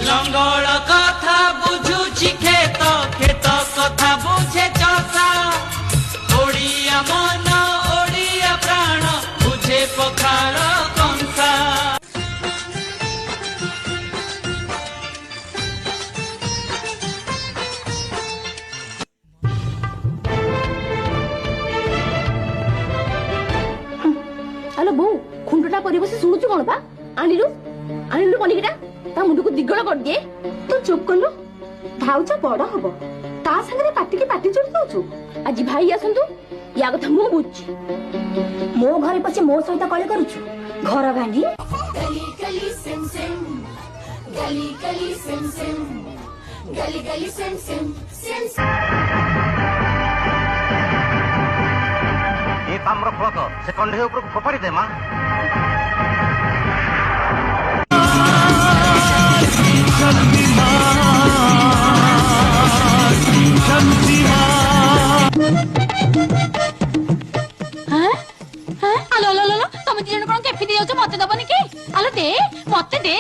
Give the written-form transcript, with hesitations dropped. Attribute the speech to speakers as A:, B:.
A: लंगड़ कथा बुझुछि खेत खेत कथा बुझे चषा ओडिया मन ओडिया प्राण बुझे पखार कंसा।
B: हेलो बो खुंडटा परिबस सुनुछु कोन बा आनिलु आनिलु पनिकिटा ता मुंड को दिगळ कर दिए तू चुप कलु भाउज बड़ हबो ता संगे पाटी के पाटी जोड़ दउछु आज भाई आसंतु या कथा मु बुझी मो घरे पछे मो सहित कले करूछु घर भांगी
C: गली गली सिम सिम गली गली सिम सिम गली गली सिम सिम सिम
D: ये ताम्र फलक से कंढे ऊपर फोपाड़ी दे मां
B: आलो आलो आलो तुम दी जण कोन केफी दियो छ मते दबनी की आलो दे मते दे